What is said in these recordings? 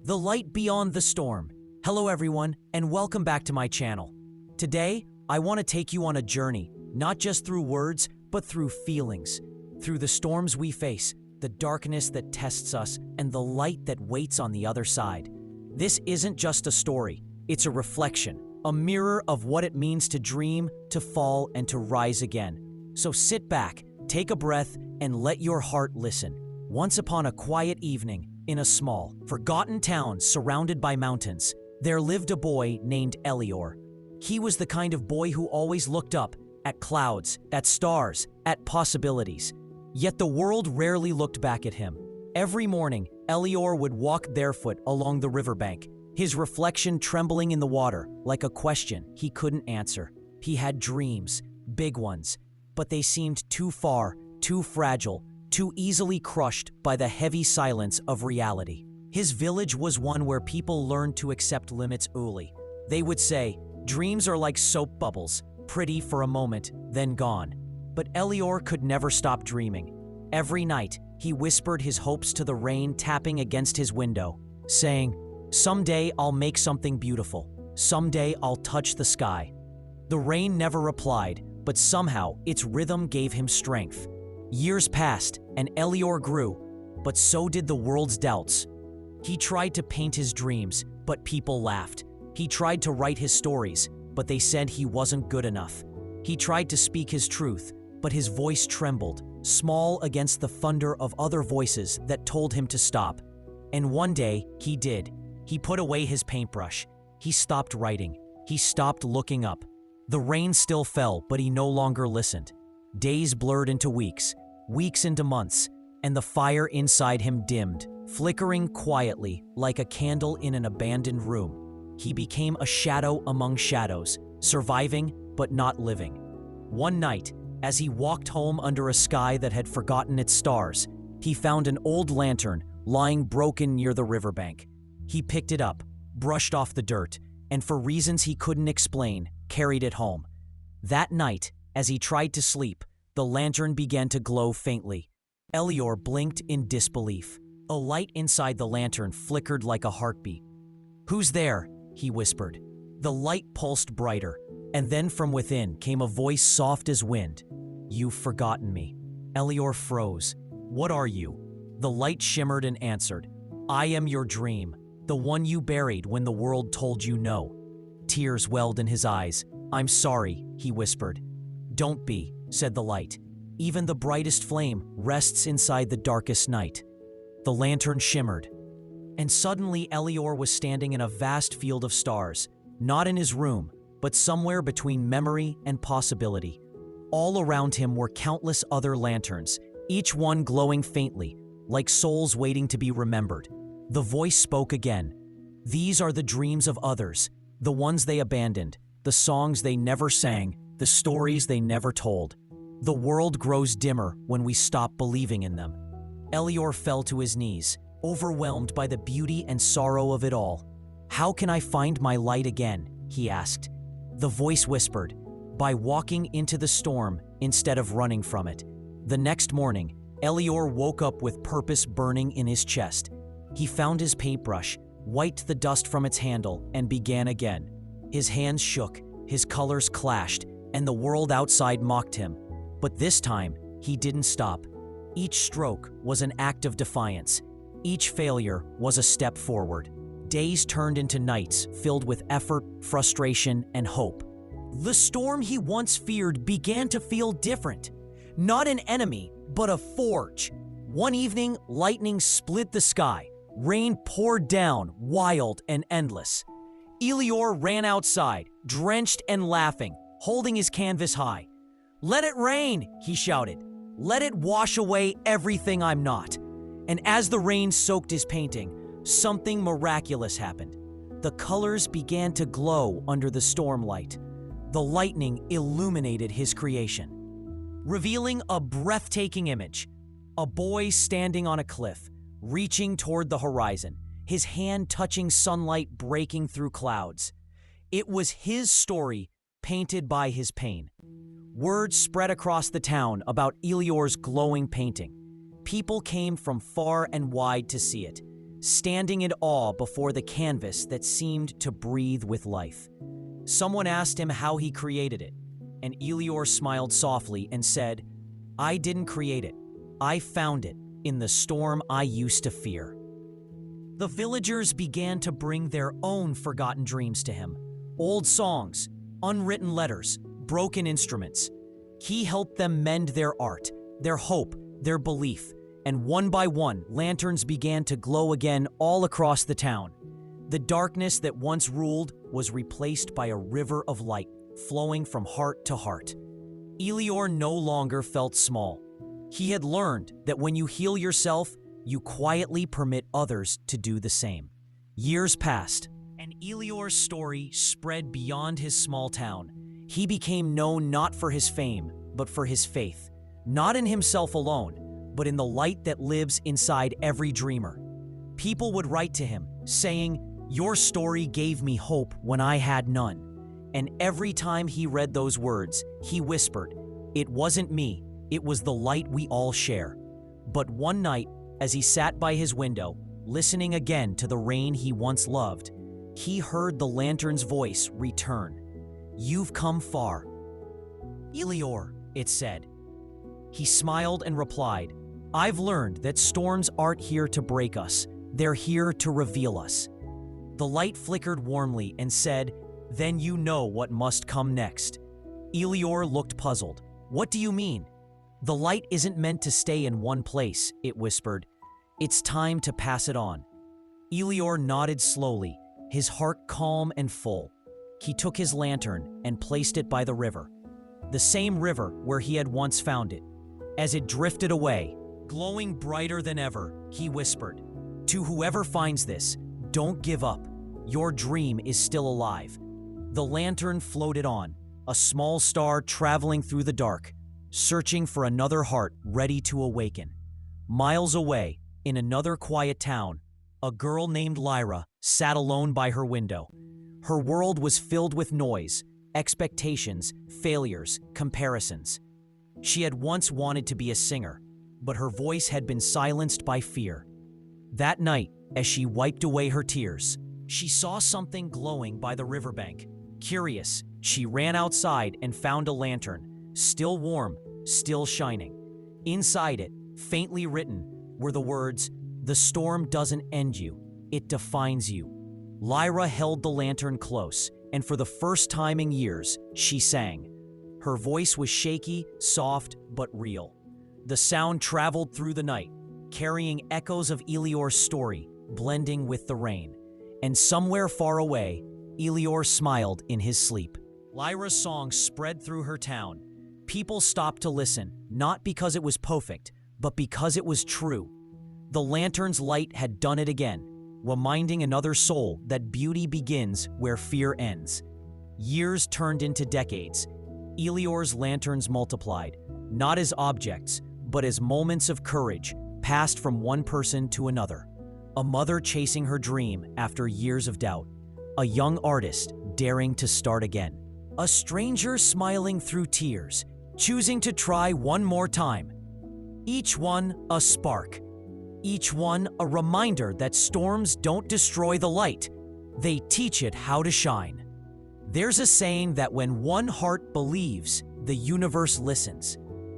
The light beyond the storm. Hello everyone, and welcome back to my channel. Today, I want to take you on a journey, not just through words, but through feelings. Through the storms we face, the darkness that tests us, and the light that waits on the other side. This isn't just a story, it's a reflection, a mirror of what it means to dream, to fall, and to rise again. So sit back, take a breath, and let your heart listen. Once upon a quiet evening, in a small, forgotten town surrounded by mountains, there lived a boy named Elior. He was the kind of boy who always looked up, at clouds, at stars, at possibilities. Yet the world rarely looked back at him. Every morning, Elior would walk barefoot along the riverbank, his reflection trembling in the water like a question he couldn't answer. He had dreams, big ones, but they seemed too far, too fragile, too easily crushed by the heavy silence of reality. His village was one where people learned to accept limits early. They would say, dreams are like soap bubbles, pretty for a moment, then gone. But Elior could never stop dreaming. Every night, he whispered his hopes to the rain tapping against his window, saying, "Someday I'll make something beautiful. Someday I'll touch the sky." The rain never replied, but somehow its rhythm gave him strength. Years passed, and Elior grew, but so did the world's doubts. He tried to paint his dreams, but people laughed. He tried to write his stories, but they said he wasn't good enough. He tried to speak his truth, but his voice trembled, small against the thunder of other voices that told him to stop. And one day, he did. He put away his paintbrush. He stopped writing. He stopped looking up. The rain still fell, but he no longer listened. Days blurred into weeks, weeks into months, and the fire inside him dimmed, flickering quietly like a candle in an abandoned room. He became a shadow among shadows, surviving but not living. One night, as he walked home under a sky that had forgotten its stars, he found an old lantern lying broken near the riverbank. He picked it up, brushed off the dirt, and for reasons he couldn't explain, carried it home. That night, as he tried to sleep, the lantern began to glow faintly. Elior blinked in disbelief. A light inside the lantern flickered like a heartbeat. "Who's there?" he whispered. The light pulsed brighter, and then from within came a voice soft as wind. "You've forgotten me." Elior froze. "What are you?" The light shimmered and answered, "I am your dream, the one you buried when the world told you no." Tears welled in his eyes. "I'm sorry," he whispered. "Don't be," said the light. "Even the brightest flame rests inside the darkest night." The lantern shimmered, and suddenly Elior was standing in a vast field of stars, not in his room, but somewhere between memory and possibility. All around him were countless other lanterns, each one glowing faintly, like souls waiting to be remembered. The voice spoke again. "These are the dreams of others, the ones they abandoned, the songs they never sang, the stories they never told. The world grows dimmer when we stop believing in them." Elior fell to his knees, overwhelmed by the beauty and sorrow of it all. "How can I find my light again?" he asked. The voice whispered, "By walking into the storm instead of running from it." The next morning, Elior woke up with purpose burning in his chest. He found his paintbrush, wiped the dust from its handle, and began again. His hands shook, his colors clashed, and the world outside mocked him. But this time, he didn't stop. Each stroke was an act of defiance. Each failure was a step forward. Days turned into nights filled with effort, frustration, and hope. The storm he once feared began to feel different. Not an enemy, but a forge. One evening, lightning split the sky. Rain poured down, wild and endless. Elior ran outside, drenched and laughing, holding his canvas high. "Let it rain," he shouted. "Let it wash away everything I'm not." And as the rain soaked his painting, something miraculous happened. The colors began to glow under the stormlight. The lightning illuminated his creation, revealing a breathtaking image. A boy standing on a cliff, reaching toward the horizon, his hand touching sunlight breaking through clouds. It was his story, painted by his pain. Word spread across the town about Elior's glowing painting. People came from far and wide to see it. standing in awe before the canvas that seemed to breathe with life. Someone asked him how he created it, and Elior smiled softly and said, "I didn't create it. I found it in the storm I used to fear." The villagers began to bring their own forgotten dreams to him. Old songs, unwritten letters, broken instruments. He helped them mend their art, their hope, their belief, and one by one, lanterns began to glow again all across the town. The darkness that once ruled was replaced by a river of light flowing from heart to heart. Elior no longer felt small. He had learned that when you heal yourself, you quietly permit others to do the same. Years passed, and Elior's story spread beyond his small town. He became known not for his fame, but for his faith, not in himself alone, but in the light that lives inside every dreamer. People would write to him, saying, "Your story gave me hope when I had none." And every time he read those words, he whispered, "It wasn't me, it was the light we all share." But one night, as he sat by his window, listening again to the rain he once loved, he heard the lantern's voice return. "You've come far." "Elior," it said. He smiled and replied, "I've learned that storms aren't here to break us, they're here to reveal us." The light flickered warmly and said, "Then you know what must come next." Elior looked puzzled. "What do you mean?" "The light isn't meant to stay in one place," it whispered. "It's time to pass it on." Elior nodded slowly, his heart calm and full. He took his lantern and placed it by the river, the same river where he had once found it. As it drifted away, glowing brighter than ever, he whispered, "To whoever finds this, don't give up. Your dream is still alive." The lantern floated on, a small star traveling through the dark, searching for another heart ready to awaken. Miles away, in another quiet town, a girl named Lyra sat alone by her window. Her world was filled with noise, expectations, failures, comparisons. She had once wanted to be a singer, but her voice had been silenced by fear. That night, as she wiped away her tears, she saw something glowing by the riverbank. Curious, she ran outside and found a lantern, still warm, still shining. Inside it, faintly written, were the words, "The storm doesn't end you, it defines you." Lyra held the lantern close, and for the first time in years, she sang. Her voice was shaky, soft, but real. The sound traveled through the night, carrying echoes of Elior's story, blending with the rain. And somewhere far away, Elior smiled in his sleep. Lyra's song spread through her town. People stopped to listen, not because it was perfect, but because it was true. The lantern's light had done it again, reminding another soul that beauty begins where fear ends. Years turned into decades. Elior's lanterns multiplied, not as objects, but as moments of courage, passed from one person to another. A mother chasing her dream after years of doubt. A young artist daring to start again. A stranger smiling through tears, choosing to try one more time. Each one a spark. Each one a reminder that storms don't destroy the light. They teach it how to shine. There's a saying that when one heart believes, the universe listens.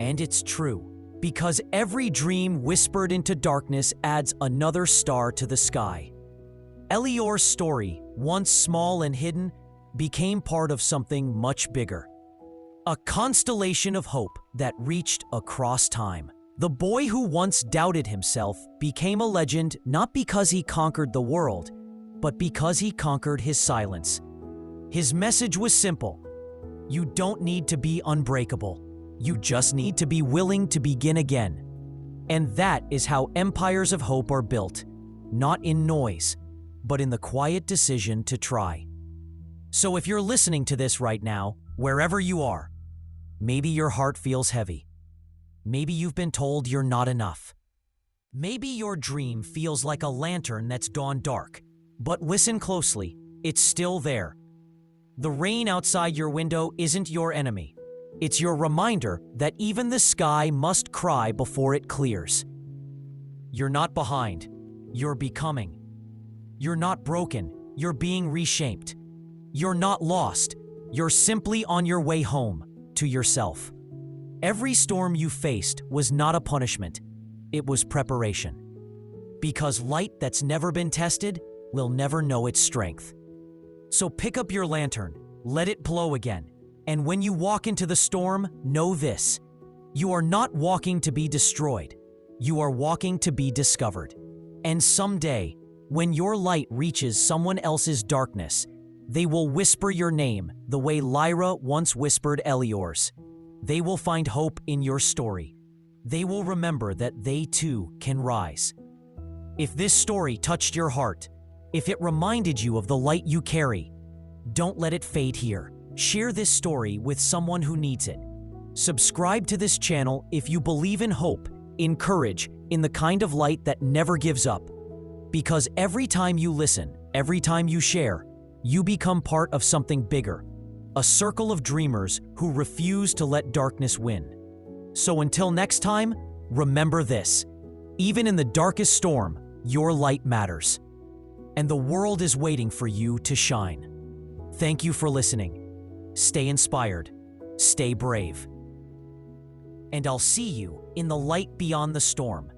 And it's true, because every dream whispered into darkness adds another star to the sky. Elior's story, once small and hidden, became part of something much bigger. A constellation of hope that reached across time. The boy who once doubted himself became a legend not because he conquered the world, but because he conquered his silence. His message was simple. You don't need to be unbreakable. You just need to be willing to begin again. And that is how empires of hope are built, not in noise, but in the quiet decision to try. So if you're listening to this right now, wherever you are, maybe your heart feels heavy. Maybe you've been told you're not enough. Maybe your dream feels like a lantern that's gone dark, but listen closely, it's still there. The rain outside your window isn't your enemy. It's your reminder that even the sky must cry before it clears. You're not behind. You're becoming. You're not broken. You're being reshaped. You're not lost. You're simply on your way home to yourself. Every storm you faced was not a punishment. It was preparation. Because light that's never been tested will never know its strength. So pick up your lantern, let it glow again, and when you walk into the storm, know this: you are not walking to be destroyed. You are walking to be discovered. And someday, when your light reaches someone else's darkness, they will whisper your name the way Lyra once whispered Elior's. They will find hope in your story. They will remember that they too can rise. If this story touched your heart, if it reminded you of the light you carry, don't let it fade here. Share this story with someone who needs it. Subscribe to this channel if you believe in hope, in courage, in the kind of light that never gives up. Because every time you listen, every time you share, you become part of something bigger, a circle of dreamers who refuse to let darkness win. So until next time, remember this: even in the darkest storm, your light matters. And the world is waiting for you to shine. Thank you for listening. Stay inspired, stay brave. And I'll see you in the light beyond the storm.